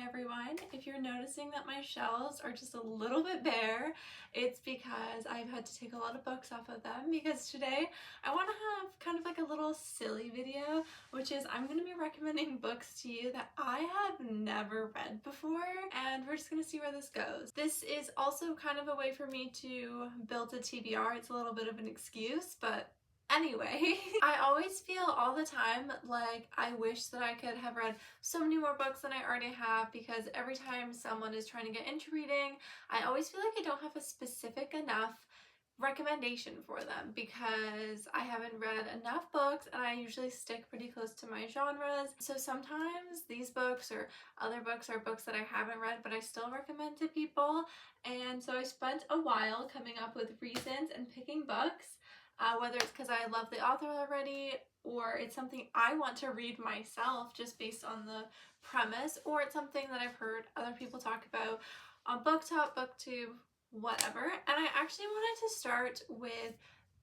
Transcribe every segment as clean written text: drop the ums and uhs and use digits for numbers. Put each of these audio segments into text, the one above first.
everyone. If you're noticing that my shelves are just a little bit bare, it's because I've had to take a lot of books off of them because today I want to have kind of like a little silly video, which is I'm going to be recommending books to you that I have never read before, and we're just going to see where this goes. This is also kind of a way for me to build a TBR. It's a little bit of an excuse, but anyway, I always feel all the time like I wish that I could have read so many more books than I already have, because every time someone is trying to get into reading, I always feel like I don't have a specific enough recommendation for them because I haven't read enough books and I usually stick pretty close to my genres. So sometimes these books or other books are books that I haven't read but I still recommend to people, and so I spent a while coming up with reasons and picking books. Whether it's because I love the author already, or it's something I want to read myself just based on the premise, or it's something that I've heard other people talk about on BookTok, BookTube, whatever. And I actually wanted to start with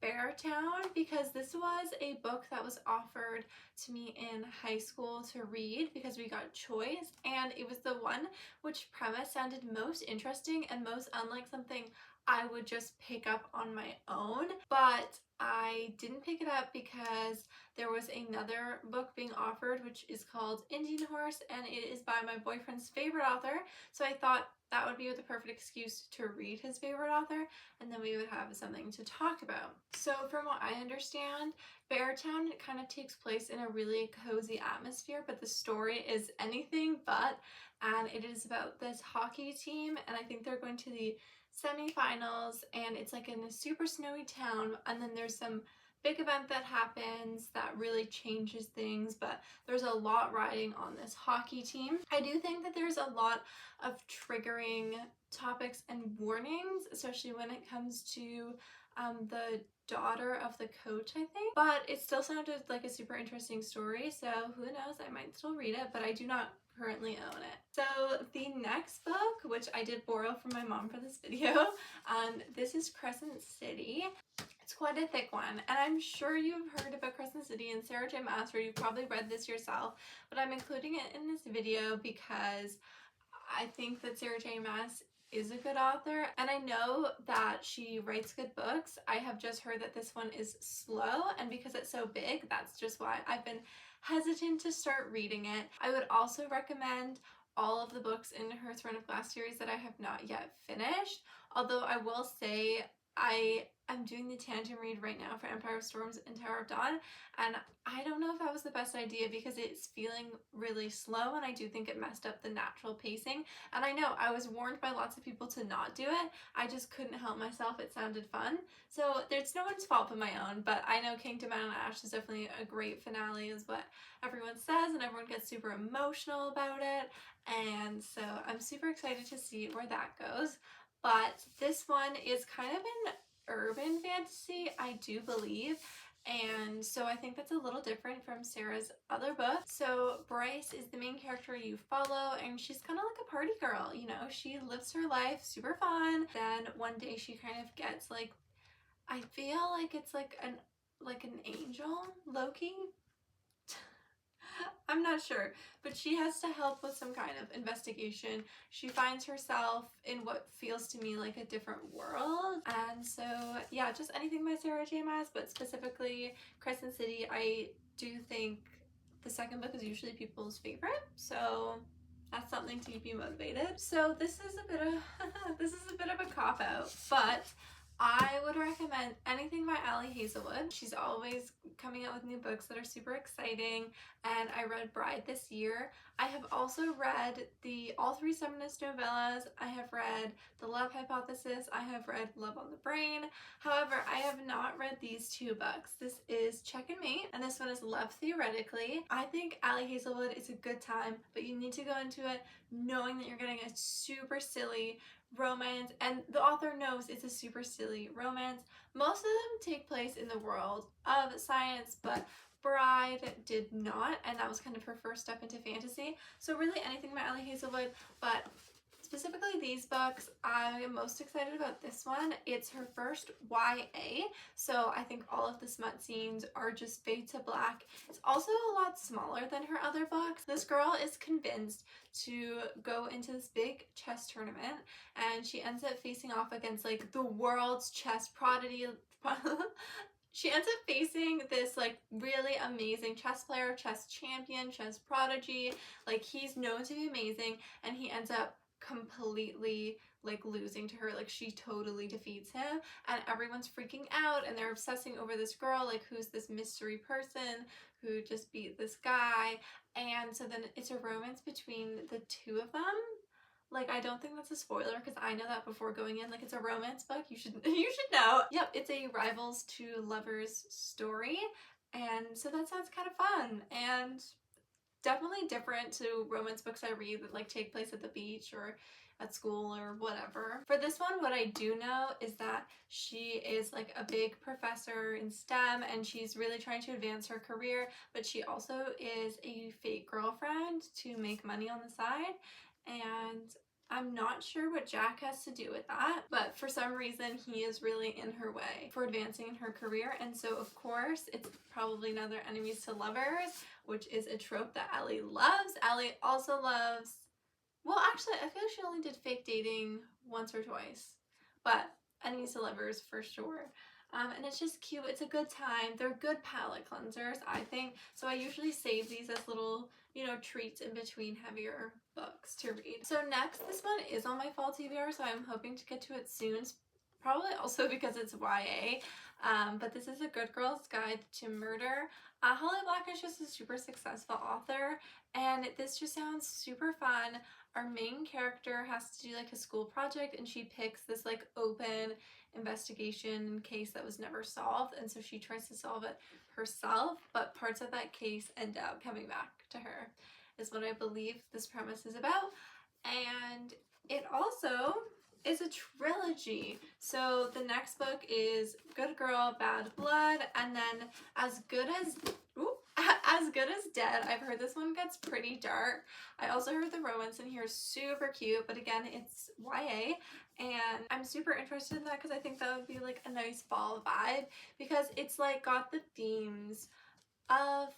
Beartown because this was a book that was offered to me in high school to read because we got choice, and it was the one which premise sounded most interesting and most unlike something I would just pick up on my own. But I didn't pick it up because there was another book being offered which is called Indian Horse, and it is by my boyfriend's favorite author, so I thought that would be the perfect excuse to read his favorite author, and then we would have something to talk about. So from what I understand, Beartown kind of takes place in a really cozy atmosphere, but the story is anything but, and it is about this hockey team, and I think they're going to the semifinals, and it's like in a super snowy town, and then there's some big event that happens that really changes things, but there's a lot riding on this hockey team. I do think that there's a lot of triggering topics and warnings, especially when it comes to the daughter of the coach, I think, but it still sounded like a super interesting story, so who knows, I might still read it, but I do not currently own it. So the next book, which I did borrow from my mom for this video, this is Crescent City. It's quite a thick one, and I'm sure you've heard about Crescent City and Sarah J. Maas, or you've probably read this yourself, but I'm including it in this video because I think that Sarah J. Maas is a good author, and I know that she writes good books. I have just heard that this one is slow, and because it's so big, that's just why I've been hesitant to start reading it. I would also recommend all of the books in her Throne of Glass series that I have not yet finished, although I will say I'm doing the tandem read right now for Empire of Storms and Tower of Dawn, and I don't know if that was the best idea because it's feeling really slow, and I do think it messed up the natural pacing. And I know I was warned by lots of people to not do it, I just couldn't help myself, it sounded fun. So there's no one's fault but my own, but I know Kingdom and Ash is definitely a great finale is what everyone says, and everyone gets super emotional about it, and so I'm super excited to see where that goes. But this one is kind of an urban fantasy, I do believe, and so I think that's a little different from Sarah's other book. So Bryce is the main character you follow, and she's kind of like a party girl, you know, she lives her life super fun. Then one day she kind of gets like, I feel like it's like an angel, Loki. I'm not sure, but she has to help with some kind of investigation. She finds herself in what feels to me like a different world, and so yeah, just anything by Sarah J. Maas, but specifically Crescent City, I do think the second book is usually people's favorite, so that's something to keep you motivated. So this is a bit of a cop-out, but I would recommend anything by Ali Hazelwood. She's always coming out with new books that are super exciting, and I read Bride this year. I have also read all three feminist novellas. I have read The Love Hypothesis. I have read Love on the Brain. However, I have not read these two books. This is Check and Mate, and this one is Love Theoretically. I think Ali Hazelwood is a good time, but you need to go into it knowing that you're getting a super silly romance, and the author knows it's a super silly romance. Most of them take place in the world of science, but Bride did not, and that was kind of her first step into fantasy. So really anything by Ali Hazelwood, but specifically these books, I am most excited about this one. It's her first YA, so I think all of the smut scenes are just fade to black. It's also a lot smaller than her other books. This girl is convinced to go into this big chess tournament, and she ends up facing off against like the world's chess prodigy. She ends up facing this like really amazing chess player, chess champion, chess prodigy. Like, he's known to be amazing, and he ends up completely like losing to her. Like, she totally defeats him, and everyone's freaking out, and they're obsessing over this girl, like, who's this mystery person who just beat this guy. And so then it's a romance between the two of them. Like, I don't think that's a spoiler because I know that before going in. Like, it's a romance book. You should know. Yep, it's a rivals to lovers story. And so that sounds kind of fun and definitely different to romance books I read that like take place at the beach or at school or whatever. For this one, what I do know is that she is like a big professor in STEM and she's really trying to advance her career, but she also is a fake girlfriend to make money on the side. And I'm not sure what Jack has to do with that, but for some reason he is really in her way for advancing in her career. And so of course it's probably another enemies to lovers, which is a trope that Ellie loves. Ellie also loves, well, actually I feel like she only did fake dating once or twice, but enemies to lovers for sure. And it's just cute. It's a good time. They're good palate cleansers, I think. So I usually save these as little, you know, treats in between heavier books to read. So next, this one is on my fall TBR, so I'm hoping to get to it soon. Probably also because it's YA. But this is A Good Girl's Guide to Murder. Holly Black is just a super successful author, and this just sounds super fun. Our main character has to do like a school project, and she picks this like open investigation case that was never solved, and so she tries to solve it herself, but parts of that case end up coming back to her, is what I believe this premise is about. And it also is a trilogy. So the next book is Good Girl, Bad Blood, and then As Good as Dead. I've heard this one gets pretty dark. I also heard the romance in here is super cute, but again, it's YA, and I'm super interested in that because I think that would be like a nice fall vibe, because it's like got the themes of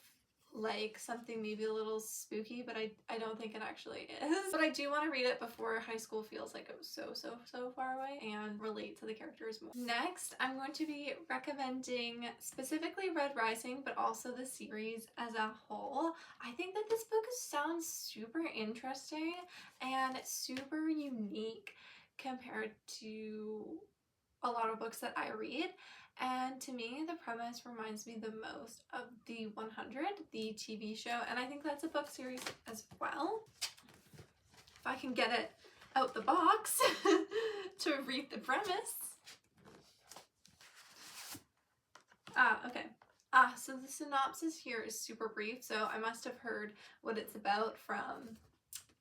like something maybe a little spooky, but I don't think it actually is. But I do want to read it before high school feels like it was so far away and relate to the characters more. Next, I'm going to be recommending specifically Red Rising, but also the series as a whole. I think that this book sounds super interesting and super unique compared to a lot of books that I read. And to me, the premise reminds me the most of The 100, the TV show, and I think that's a book series as well. If I can get it out the box to read the premise. Okay. So the synopsis here is super brief, so I must have heard what it's about from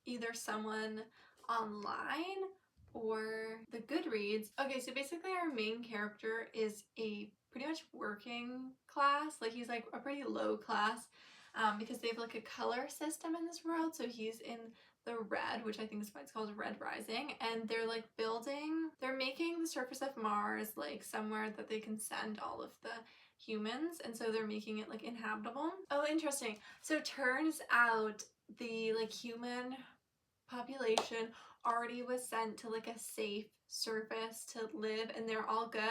either someone online or the Goodreads. Okay, so basically our main character is a pretty much working class, like he's like a pretty low class, because they have like a color system in this world. So he's in the red, which I think is why it's called Red Rising, and they're like they're making the surface of Mars like somewhere that they can send all of the humans, and so they're making it like inhabitable. Oh, interesting. So turns out the like human population already was sent to like a safe surface to live, and they're all good,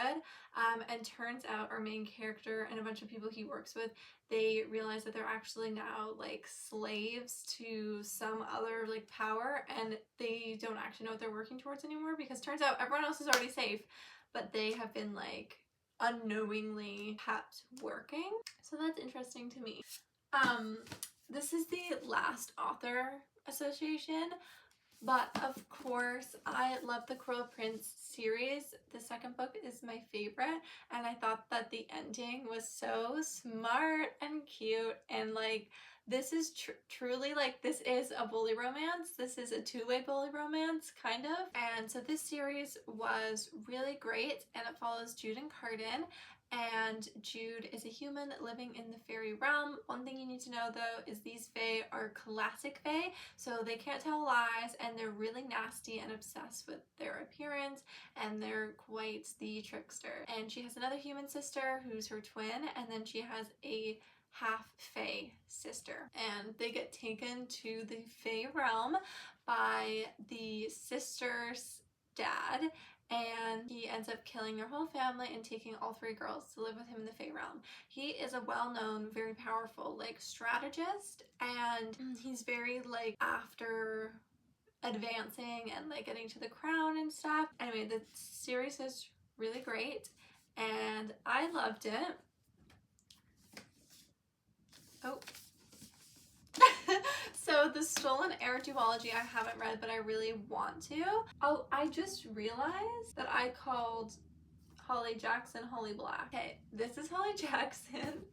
and turns out our main character and a bunch of people he works with, they realize that they're actually now like slaves to some other like power, and they don't actually know what they're working towards anymore, because turns out everyone else is already safe, but they have been like unknowingly kept working. So that's interesting to me. This is the last author association, but of course I love the Cruel Prince series. The second book is my favorite, and I thought that the ending was so smart and cute, and like this is truly like, this is a bully romance. This is a two-way bully romance kind of. And so this series was really great, and it follows Jude and Carden, and Jude is a human living in the fairy realm. One thing you need to know though is these fae are classic fae, so they can't tell lies, and they're really nasty and obsessed with their appearance, and they're quite the trickster. And she has another human sister who's her twin, and then she has a half fae sister, and they get taken to the fae realm by the sister's dad, and he ends up killing their whole family and taking all three girls to live with him in the Fae realm. He is a well-known, very powerful like strategist, and he's very like after advancing and like getting to the crown and stuff. Anyway, the series is really great and I loved it. Oh. So the Stolen Heir duology I haven't read, but I really want to. Oh, I just realized that I called Holly Jackson Holly Black. Okay, this is Holly Jackson.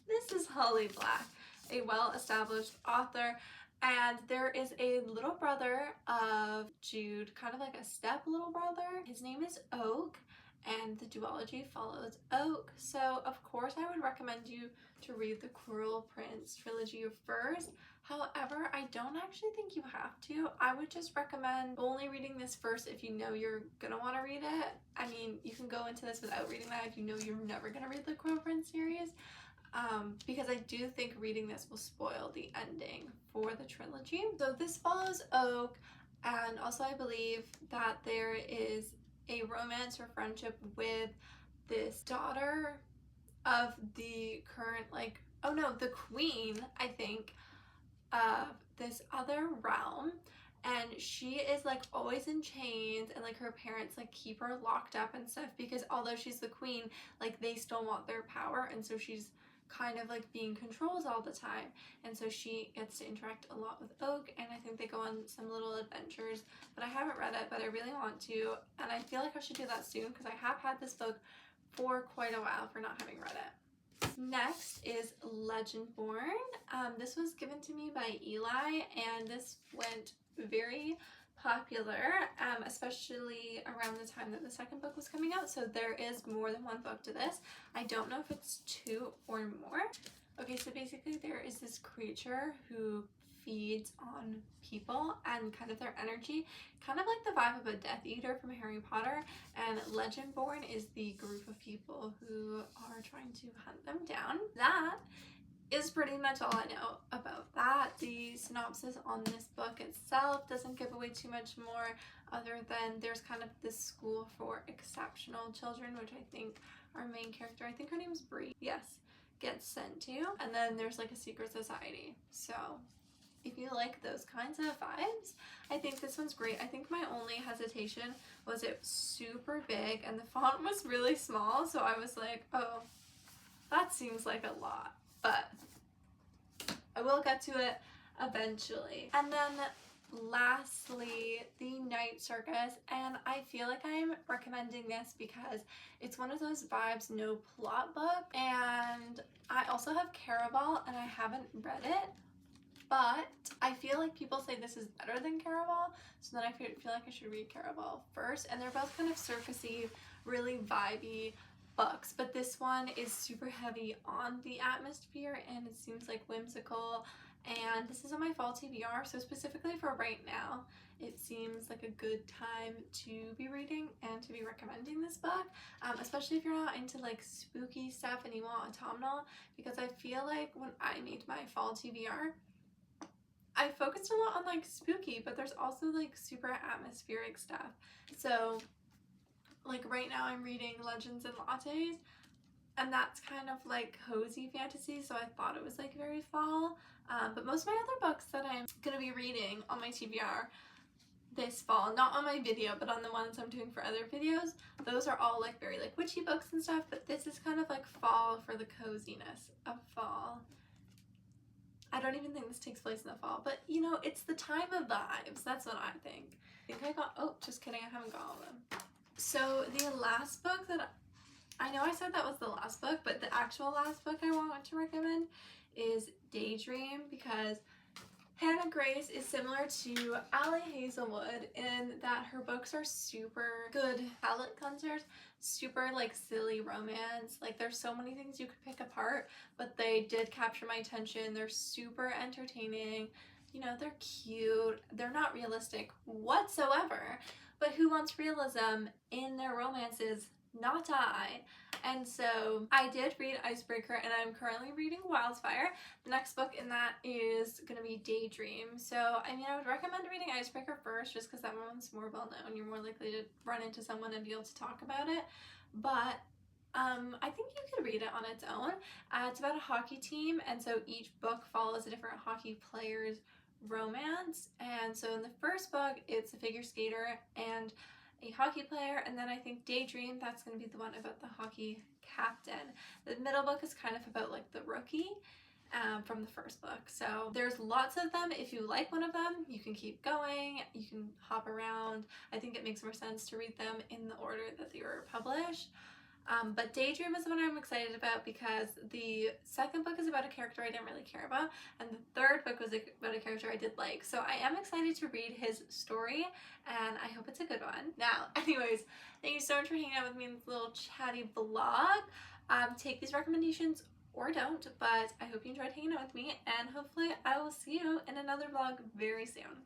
This is Holly Black, a well-established author, and there is a little brother of Jude, kind of like a step little brother. His name is Oak, and the duology follows Oak. So of course I would recommend you to read the Cruel Prince trilogy first. However, I don't actually think you have to. I would just recommend only reading this first if you know you're gonna want to read it. I mean, you can go into this without reading that if you know you're never gonna read the Cruel Prince series. Because I do think reading this will spoil the ending for the trilogy. So this follows Oak, and also I believe that there is a romance or friendship with this daughter of the current, like, oh no, the queen, I think, of this other realm, and she is like always in chains, and like her parents like keep her locked up and stuff because although she's the queen, like they still want their power, and so she's kind of like being controlled all the time, and so she gets to interact a lot with Oak, and I think they go on some little adventures, but I haven't read it, but I really want to, and I feel like I should do that soon because I have had this book for quite a while for not having read it. Next is Legendborn. This was given to me by Eli, and this went very popular, especially around the time that the second book was coming out, so there is more than one book to this. I don't know if it's 2 or more. Okay, so basically there is this creature who feeds on people and kind of their energy, kind of like the vibe of a Death Eater from Harry Potter, and Legendborn is the group of people who are trying to hunt them down. That is pretty much all I know about that. The synopsis on this book itself doesn't give away too much more other than there's kind of this school for exceptional children, which I think our main character, I think her name's Bree, yes, gets sent to, and then there's like a secret society. So if you like those kinds of vibes, I think this one's great. I think my only hesitation was it's super big and the font was really small, so I was like, oh, that seems like a lot, but I will get to it eventually. And then lastly, The Night Circus, and I feel like I'm recommending this because it's one of those vibes no plot book, and I also have Caraval and I haven't read it, but I feel like people say this is better than Caraval, so then I feel like I should read Caraval first, and they're both kind of circusy, really vibey books, but this one is super heavy on the atmosphere and it seems like whimsical, and this is on my fall TBR, so specifically for right now it seems like a good time to be reading and to be recommending this book, especially if you're not into like spooky stuff and you want autumnal, because I feel like when I made my fall TBR I focused a lot on like spooky, but there's also like super atmospheric stuff. So like right now I'm reading Legends and Lattes, and that's kind of like cozy fantasy, so I thought it was like very fall, but most of my other books that I'm gonna be reading on my TBR this fall, not on my video but on the ones I'm doing for other videos, those are all like very like witchy books and stuff, but this is kind of like fall for the coziness of fall. I don't even think this takes place in the fall, but you know, it's the time of vibes, that's what I think. I think I got, oh, just kidding, I haven't got all of them. So the last book that, I know I said that was the last book, but the actual last book I want to recommend is Daydream, because Hannah Grace is similar to Allie Hazelwood in that her books are super good palate cleansers, super like silly romance. Like there's so many things you could pick apart, but they did capture my attention. They're super entertaining. You know, they're cute. They're not realistic whatsoever. But who wants realism in their romances? Not I. And so I did read Icebreaker, and I'm currently reading Wildfire. The next book in that is going to be Daydream. So, I mean, I would recommend reading Icebreaker first just because that one's more well known. You're more likely to run into someone and be able to talk about it. But I think you could read it on its own. It's about a hockey team, and so each book follows a different hockey player's romance. And so in the first book, it's a figure skater and a hockey player, and then I think Daydream, that's going to be the one about the hockey captain. The middle book is kind of about like the rookie from the first book. So there's lots of them. If you like one of them, you can keep going, you can hop around. I think it makes more sense to read them in the order that they were published. But Daydream is the one I'm excited about because the second book is about a character I didn't really care about, and the third book was about a character I did like. So I am excited to read his story, and I hope it's a good one. Now, anyways, thank you so much for hanging out with me in this little chatty vlog. Take these recommendations or don't, but I hope you enjoyed hanging out with me, and hopefully I will see you in another vlog very soon.